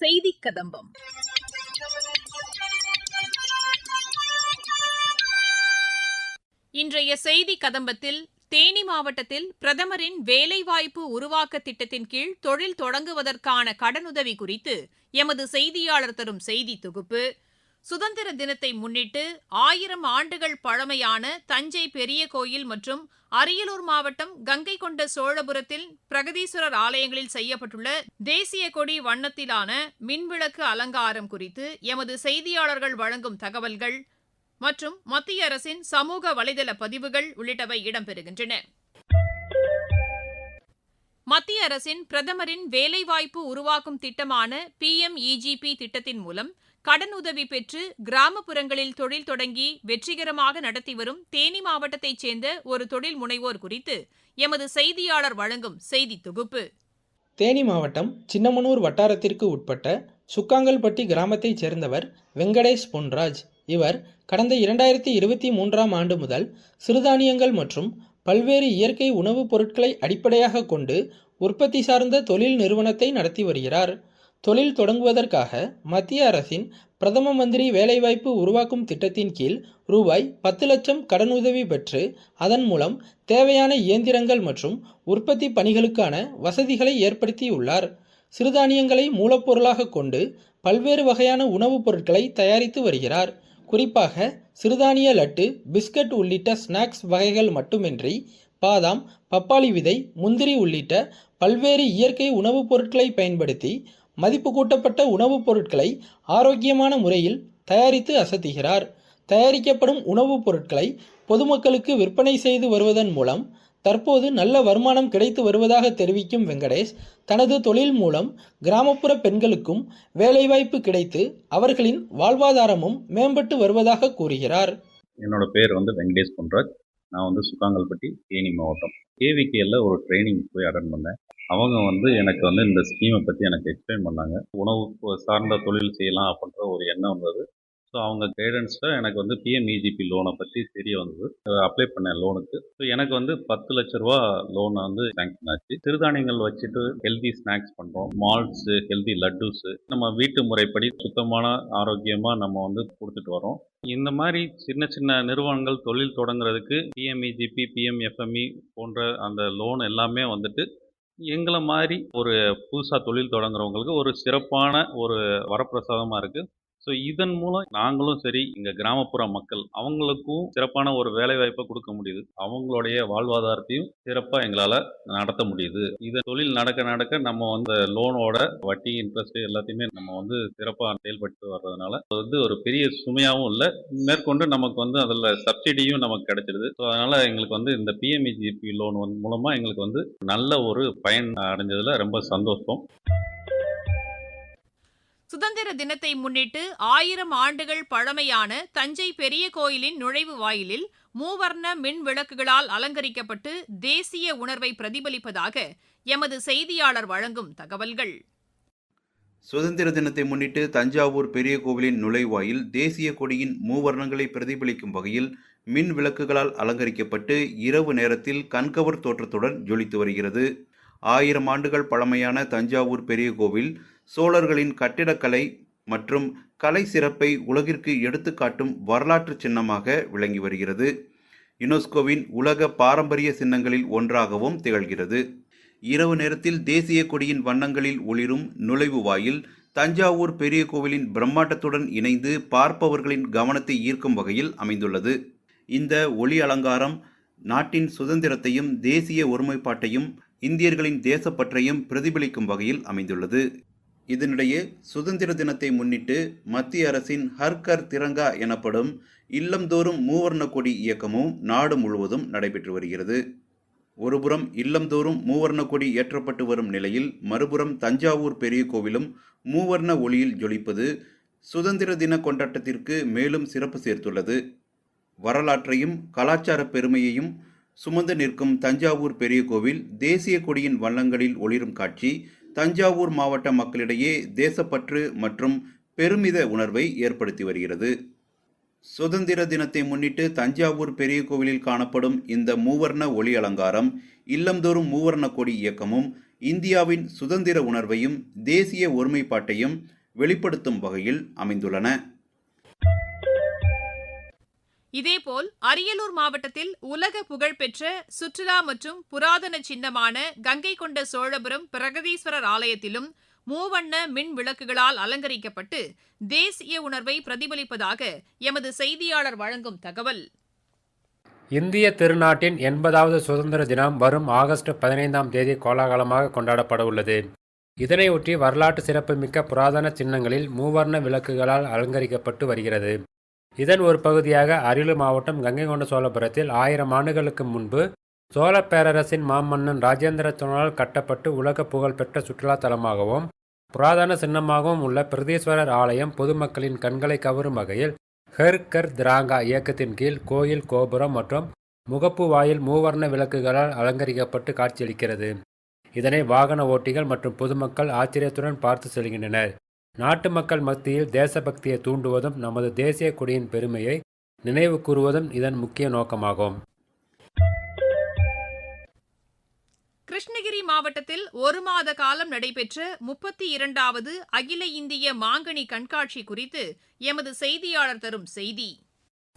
செய்தி கதம்பம். இன்றைய செய்தி கதம்பத்தில் தேனி மாவட்டத்தில் பிரதமரின் வேலைவாய்ப்பு உருவாக்க திட்டத்தின் கீழ் தொழில் தொடங்குவதற்கான கடனுதவி குறித்து எமது செய்தியாளர் தரும் செய்தி தொகுப்பு, சுதந்திர தினத்தை முன்னிட்டு 1000 ஆண்டுகள் பழமையான தஞ்சை பெரிய கோயில் மற்றும் அரியலூர் மாவட்டம் கங்கை கொண்ட சோழபுரத்தில் பிரகதீஸ்வரர் ஆலயங்களில் செய்யப்பட்டுள்ள தேசிய கொடி வண்ணத்திலான மின்விளக்கு அலங்காரம் குறித்து எமது செய்தியாளர்கள் வழங்கும் தகவல்கள் மற்றும் மத்திய அரசின் சமூக வலைதள பதிவுகள் உள்ளிட்டவை இடம்பெறுகின்றன. மத்திய அரசின் பிரதமரின் வேலைவாய்ப்பு உருவாக்கும் திட்டமான PMEGP திட்டத்தின் மூலம் கடனுதவி பெற்று கிராமப்புறங்களில் தொழில் தொடங்கி வெற்றிகரமாக நடத்தி வரும் தேனி மாவட்டத்தைச் சேர்ந்த ஒரு தொழில் முனைவோர் குறித்து எமது செய்தியாளர் வழங்கும் செய்தி தொகுப்பு. தேனி மாவட்டம் சின்னமனூர் வட்டாரத்திற்கு உட்பட்ட சுக்காங்கல்பட்டி கிராமத்தைச் சேர்ந்தவர் வெங்கடேஷ் பொன்ராஜ். இவர் கடந்த 2023ஆம் ஆண்டு முதல் சிறுதானியங்கள் மற்றும் பல்வேறு இயற்கை உணவுப் பொருட்களை அடிப்படையாக கொண்டு உற்பத்தி சார்ந்த தொழில் நிறுவனத்தை நடத்தி வருகிறார். தொழில் தொடங்குவதற்காக மத்திய அரசின் பிரதம மந்திரி வேலைவாய்ப்பு உருவாக்கும் திட்டத்தின் கீழ் ரூபாய் 10 லட்சம் கடனுதவி பெற்று அதன் மூலம் தேவையான இயந்திரங்கள் மற்றும் உற்பத்தி பணிகளுக்கான வசதிகளை ஏற்படுத்தியுள்ளார். சிறுதானியங்களை மூலப்பொருளாக கொண்டு பல்வேறு வகையான உணவுப் பொருட்களை தயாரித்து வருகிறார். குறிப்பாக சிறுதானிய லட்டு, பிஸ்கட் உள்ளிட்ட ஸ்நாக்ஸ் வகைகள் மட்டுமின்றி பாதாம், பப்பாளி விதை, முந்திரி உள்ளிட்ட பல்வேறு இயற்கை உணவுப் பொருட்களை பயன்படுத்தி மதிப்பு கூட்டப்பட்ட உணவுப் பொருட்களை ஆரோக்கியமான முறையில் தயாரித்து அசத்துகிறார். தயாரிக்கப்படும் உணவுப் பொருட்களை பொதுமக்களுக்கு விற்பனை செய்து வருவதன் மூலம் தற்போது நல்ல வருமானம் கிடைத்து வருவதாக தெரிவிக்கும் வெங்கடேஷ், தனது தொழில் மூலம் கிராமப்புற பெண்களுக்கும் வேலைவாய்ப்பு கிடைத்து அவர்களின் வாழ்வாதாரமும் மேம்பட்டு வருவதாக கூறுகிறார். என்னோட பேர் வெங்கடேஷ் பொன்ராஜ். நான் சுக்காங்கல்பட்டி, தேனி மாவட்டம். KVKல ஒரு ட்ரைனிங் போய் அட்டன் பண்ணேன். அவங்க எனக்கு இந்த ஸ்கீமை பற்றி எனக்கு எக்ஸ்பிளைன் பண்ணாங்க. உணவு சார்ந்த தொழில் செய்யலாம் அப்படின்ற ஒரு எண்ணம் வந்தது. ஸோ அவங்க கைடன்ஸில் எனக்கு PMEGP லோனை பற்றி தெரிய வந்தது. அப்ளை பண்ணேன் லோனுக்கு. ஸோ எனக்கு 10 லட்ச ரூபா லோனை சேங்க்ஷன் ஆச்சு. சிறுதானியங்கள் வச்சுட்டு ஹெல்தி ஸ்நாக்ஸ் பண்ணுறோம். மால்ட்ஸு, ஹெல்தி லட்டுஸு, நம்ம வீட்டு முறைப்படி சுத்தமான ஆரோக்கியமாக நம்ம கொடுத்துட்டு வரோம். இந்த மாதிரி சின்ன சின்ன நிறுவனங்கள் தொழில் தொடங்குறதுக்கு PMEGP, PMFME போன்ற அந்த லோன் எல்லாமே எங்களை மாதிரி ஒரு புதுசாக தொழில் தொடங்குறவங்களுக்கு ஒரு சிறப்பான ஒரு வரப்பிரசாதமாக இருக்குது. ஸோ இதன் மூலம் நாங்களும் சரி, இங்கே கிராமப்புற மக்கள் அவங்களுக்கும் சிறப்பான ஒரு வேலைவாய்ப்பை கொடுக்க முடியுது. அவங்களுடைய வாழ்வாதாரத்தையும் சிறப்பாக எங்களால் நடத்த முடியுது. இது தொழில் நடக்க நடக்க நம்ம லோனோட வட்டி, இன்ட்ரெஸ்ட் எல்லாத்தையுமே நம்ம சிறப்பாக செயல்பட்டு வர்றதுனால ஒரு பெரிய சுமையாகவும் இல்லை. மேற்கொண்டு நமக்கு அதில் சப்சிடியும் நமக்கு கிடைச்சிடுது. ஸோ அதனால் எங்களுக்கு இந்த PMEGP லோன் மூலமாக எங்களுக்கு நல்ல ஒரு பயன் அடைஞ்சதில் ரொம்ப சந்தோஷம். சுதந்திர தினத்தை முன்னிட்டு 1000 ஆண்டுகள் பழமையான தஞ்சை பெரிய கோயிலின் நுழைவு வாயிலில் மூவர்ண மின் விளக்குகளால் அலங்கரிக்கப்பட்டு தேசிய உணர்வை பிரதிபலிப்பதாக எமது செய்தியாளர் வழங்கும் தகவல்கள். சுதந்திர தினத்தை முன்னிட்டு தஞ்சாவூர் பெரிய கோவிலின் நுழைவாயில் தேசிய கொடியின் மூவர்ணங்களை பிரதிபலிக்கும் வகையில் மின் விளக்குகளால் அலங்கரிக்கப்பட்டு இரவு நேரத்தில் கண்கவர் தோற்றத்துடன் ஜொலித்து வருகிறது. 1000 ஆண்டுகள் பழமையான தஞ்சாவூர் பெரிய கோவில் சோழர்களின் கட்டிடக்கலை மற்றும் கலை சிறப்பை உலகிற்கு எடுத்துக்காட்டும் வரலாற்று சின்னமாக விளங்கி வருகிறது. யுனெஸ்கோவின் உலக பாரம்பரிய சின்னங்களில் ஒன்றாகவும் திகழ்கிறது. இரவு நேரத்தில் தேசிய கொடியின் வண்ணங்களில் ஒளிரும் நுழைவு வாயில் தஞ்சாவூர் பெரிய கோவிலின் பிரம்மாண்டத்துடன் இணைந்து பார்ப்பவர்களின் கவனத்தை ஈர்க்கும் வகையில் அமைந்துள்ளது. இந்த ஒளி அலங்காரம் நாட்டின் சுதந்திரத்தையும் தேசிய ஒருமைப்பாட்டையும் இந்தியர்களின் தேசப்பற்றையும் பிரதிபலிக்கும் வகையில் அமைந்துள்ளது. இதனிடையே சுதந்திர தினத்தை முன்னிட்டு மத்திய அரசின் ஹர் கர் திரங்கா எனப்படும் இல்லம்தோறும் மூவர்ண கொடி இயக்கமும் நாடு முழுவதும் நடைபெற்று வருகிறது. ஒருபுறம் இல்லம்தோறும் மூவர்ண கொடி ஏற்றப்பட்டு வரும் நிலையில் மறுபுறம் தஞ்சாவூர் பெரிய கோவிலும் மூவர்ண ஒளியில் ஜொலிப்பது சுதந்திர தின கொண்டாட்டத்திற்கு மேலும் சிறப்பு சேர்த்துள்ளது. வரலாற்றையும் கலாச்சார பெருமையையும் சுமந்து நிற்கும் தஞ்சாவூர் பெரிய கோவில் தேசிய கொடியின் வண்ணங்களில் ஒளிரும் காட்சி தஞ்சாவூர் மாவட்ட மக்களிடையே தேசப்பற்று மற்றும் பெருமித உணர்வை ஏற்படுத்தி வருகிறது. சுதந்திர தினத்தை முன்னிட்டு தஞ்சாவூர் பெரிய கோவிலில் காணப்படும் இந்த மூவர்ண ஒளி அலங்காரம் இல்லம்தோறும் மூவர்ண கொடி இயக்கமும் இந்தியாவின் சுதந்திர உணர்வையும் தேசிய ஒருமைப்பாட்டையும் வெளிப்படுத்தும் வகையில் அமைந்துள்ளன. இதேபோல் அரியலூர் மாவட்டத்தில் உலக புகழ்பெற்ற சுற்றுலா மற்றும் புராதன சின்னமான கங்கை கொண்ட சோழபுரம் பிரகதீஸ்வரர் ஆலயத்திலும் மூவண்ண மின் விளக்குகளால் அலங்கரிக்கப்பட்டு தேசிய உணர்வை பிரதிபலிப்பதாக எமது செய்தியாளர் வழங்கும் தகவல். இந்திய திருநாட்டின் 80வது சுதந்திர தினம் வரும் ஆகஸ்ட் 15ஆம் தேதி கோலாகலமாக கொண்டாடப்பட உள்ளது. இதனையொட்டி வரலாற்று சிறப்புமிக்க புராதன சின்னங்களில் மூவர்ண விளக்குகளால் அலங்கரிக்கப்பட்டு வருகிறது. இதன் ஒரு பகுதியாக அரியலூர் மாவட்டம் கங்கை கொண்ட சோழபுரத்தில் 1000 ஆண்டுகளுக்கு முன்பு சோழ பேரரசின் மாமன்னன் ராஜேந்திர சோழனால் கட்டப்பட்டு உலக புகழ்பெற்ற சுற்றுலா தலமாகவும் புராதன சின்னமாகவும் உள்ள பிரகதீஸ்வரர் ஆலயம் பொதுமக்களின் கண்களை கவரும் வகையில் ஹர் கர் திராங்கா இயக்கத்தின் கீழ் கோயில் கோபுரம் மற்றும் முகப்பு வாயில் மூவர்ண விளக்குகளால் அலங்கரிக்கப்பட்டு காட்சியளிக்கிறது. இதனை வாகன ஓட்டிகள் மற்றும் பொதுமக்கள் ஆச்சரியத்துடன் பார்த்து செல்கின்றனர். நாட்டு மக்கள் மத்தியில் தேசபக்தியை தூண்டுவதும் நமது தேசிய கொடியின் பெருமையை நினைவு கூறுவதும் இதன் முக்கிய நோக்கமாகும். கிருஷ்ணகிரி மாவட்டத்தில் ஒரு மாத காலம் நடைபெற்ற 32வது அகில இந்திய மாங்கனி கண்காட்சி குறித்து எமது செய்தியாளர் தரும் செய்தி.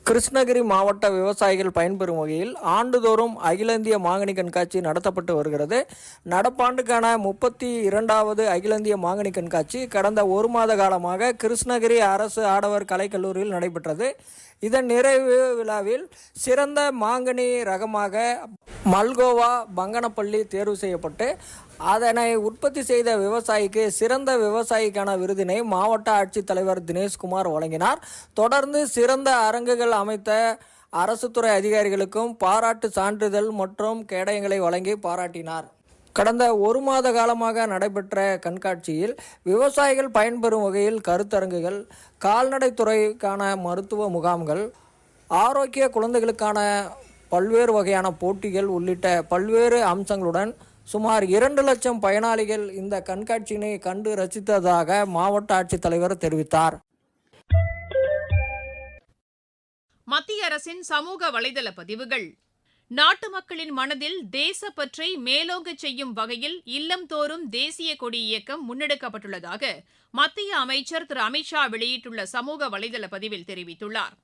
கிருஷ்ணகிரி மாவட்ட விவசாயிகள் பயன்பெறும் வகையில் ஆண்டுதோறும் அகில இந்திய மாங்கனி கண்காட்சி நடத்தப்பட்டு வருகிறது. நடப்பாண்டுக்கான 32வது அகில இந்திய மாங்கனி கண்காட்சி கடந்த ஒரு மாத காலமாக கிருஷ்ணகிரி அரசு ஆடவர் கலைக்கல்லூரியில் நடைபெற்றது. இதன் நிறைவு விழாவில் சிறந்த மாங்கனி ரகமாக மல்கோவா பங்கனப்பள்ளி தேர்வு செய்யப்பட்டு அதனை உற்பத்தி செய்த விவசாயிக்கு சிறந்த விவசாயிக்கான விருதினை மாவட்ட ஆட்சித்தலைவர் தினேஷ்குமார் வழங்கினார். தொடர்ந்து சிறந்த அரங்குகள் அமைத்த அரசு துறை அதிகாரிகளுக்கும் பாராட்டு சான்றிதழ் மற்றும் கேடயங்களை வழங்கி பாராட்டினார். கடந்த ஒரு மாத காலமாக நடைபெற்ற கண்காட்சியில் விவசாயிகள் பயன்பெறும் வகையில் கருத்தரங்குகள், கால்நடைத்துறைக்கான மருத்துவ முகாம்கள், ஆரோக்கிய குழந்தைகளுக்கான பல்வேறு வகையான போட்டிகள் உள்ளிட்ட பல்வேறு அம்சங்களுடன் சுமார் 2 லட்சம் பயனாளிகள் இந்த கண்காட்சியினை கண்டு ரசித்ததாக மாவட்ட ஆட்சித்தலைவர் தெரிவித்தார். மத்திய அரசின் சமூக வலைதள பதிவுகள். நாட்டு மக்களின் மனதில் தேசப்பற்றை மேலோங்கச் செய்யும் வகையில் இல்லம்தோறும் தேசிய கொடி இயக்கம் முன்னெடுக்கப்பட்டுள்ளதாக மத்திய அமைச்சர் திரு அமித்ஷா வெளியிட்டுள்ள சமூக வலைதள பதிவில் தெரிவித்துள்ளார்.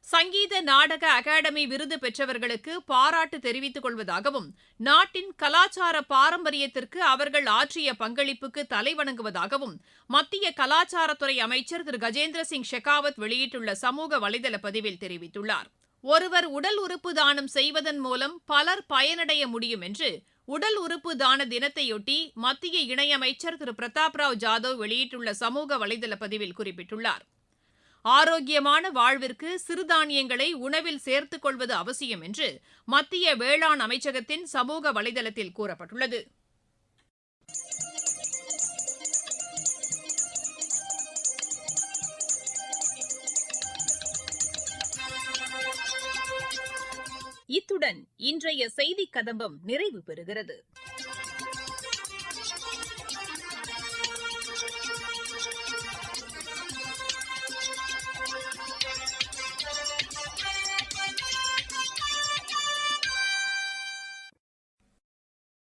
சங்கீத நாடக அகாடமி விருது பெற்றவர்களுக்கு பாராட்டு தெரிவித்துக் கொள்வதாகவும் நாட்டின் கலாச்சார பாரம்பரியத்திற்கு அவர்கள் ஆற்றிய பங்களிப்புக்கு தலைவணங்குவதாகவும் மத்திய கலாச்சாரத்துறை அமைச்சர் திரு கஜேந்திர சிங் ஷெகாவத் வெளியிட்டுள்ள சமூக வலைதள பதிவில் தெரிவித்துள்ளார். ஒருவர் உடல் உறுப்பு தானம் செய்வதன் மூலம் பலர் பயனடைய முடியும் என்று உடல் உறுப்பு தான தினத்தையொட்டி மத்திய இணையமைச்சர் திரு பிரதாப் ராவ் ஜாதவ் வெளியிட்டுள்ள சமூக வலைதள பதிவில் குறிப்பிட்டுள்ளார். ஆரோக்கியமான வாழ்விற்கு சிறுதானியங்களை உணவில் சேர்த்துக் கொள்வது அவசியம் என்று மத்திய வேளாண் அமைச்சகத்தின் சமூக வலைதளத்தில் கூறப்பட்டுள்ளது. இத்துடன் இன்றைய செய்திக் கதம்பம் நிறைவு பெறுகிறது.